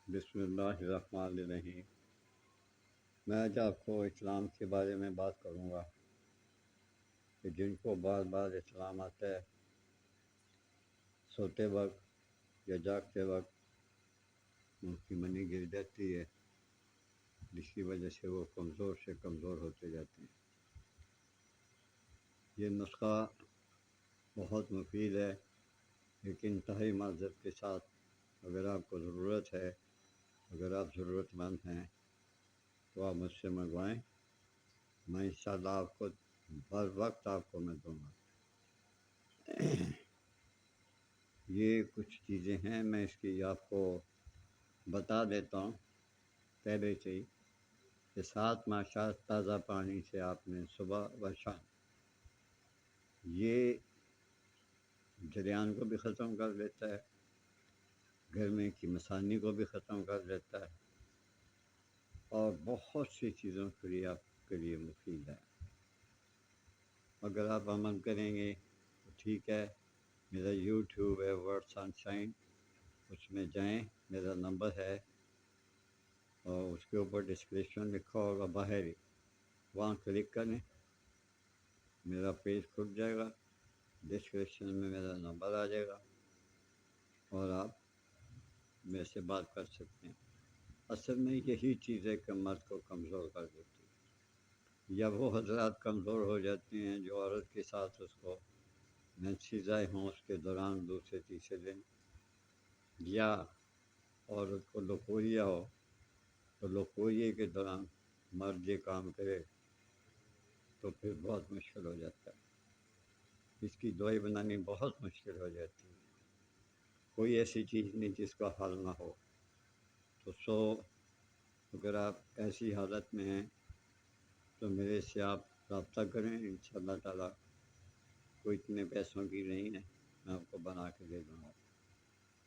بسم اللہ الرحمن الرحیم۔ میں آج آپ کو اسلام کے بارے میں بات کروں گا کہ جن کو بار بار اسلام آتا ہے، سوتے وقت یا جاگتے وقت ان کی منی گر جاتی ہے، جس کی وجہ سے وہ کمزور سے کمزور ہوتے جاتے ہیں۔ یہ نسخہ بہت مفید ہے، لیکن انتہائی معذرت کے ساتھ اگر آپ کو ضرورت ہے، اگر آپ ضرورت مند ہیں تو آپ مجھ سے منگوائیں، میں انشاءاللہ آپ کو ہر وقت آپ کو میں دوں گا۔ یہ کچھ چیزیں ہیں، میں اس کی آپ کو بتا دیتا ہوں پہلے سے ہی کہ 7 ماشاء تازہ پانی سے آپ نے صبح و شام یہ جریان کو بھی ختم کر دیتا ہے، گرمی کی مسانی کو بھی ختم کر دیتا ہے، اور بہت سی چیزوں کے لیے آپ کے لیے مفید ہے۔ اگر آپ عمل کریں گے تو ٹھیک ہے۔ میرا یوٹیوب ہے ورڈ سن شائن، اس میں جائیں، میرا نمبر ہے اور اس کے اوپر ڈسکرپشن لکھا ہوگا باہر ہی، وہاں کلک کریں، میرا پیج کھل جائے گا، ڈسکرپشن میں میرا نمبر آ جائے گا اور آپ میرے سے بات کر سکتے ہیں۔ اصل میں یہی چیز ہے کہ مرد کو کمزور کر دیتی ہے، یا وہ حضرات کمزور ہو جاتے ہیں جو عورت کے ساتھ اس کو منسیزائے ہوں اس کے دوران دوسرے تیسرے دن، یا عورت کو لکوریا ہو تو لکوریے کے دوران مرد یہ کام کرے تو پھر بہت مشکل ہو جاتا ہے، اس کی دوائی بنانی بہت مشکل ہو جاتی ہے۔ کوئی ایسی چیز نہیں جس کا حل نہ ہو۔ تو اگر آپ ایسی حالت میں ہیں تو میرے سے آپ رابطہ کریں، انشاءاللہ تعالیٰ کوئی اتنے پیسوں کی نہیں ہے، میں آپ کو بنا کے دے دوں گا۔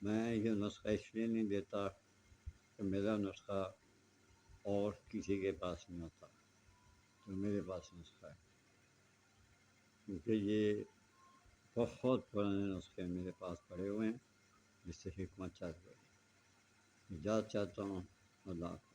میں یہ نسخہ اس لیے نہیں دیتا کہ میرا نسخہ اور کسی کے پاس نہیں ہوتا، تو میرے پاس نسخہ ہے، کیونکہ یہ بہت پرانے نسخے میرے پاس پڑے ہوئے ہیں جس سے حکمت چل رہی ہے۔ اجازت چاہتا ہوں، اللہ حافظ۔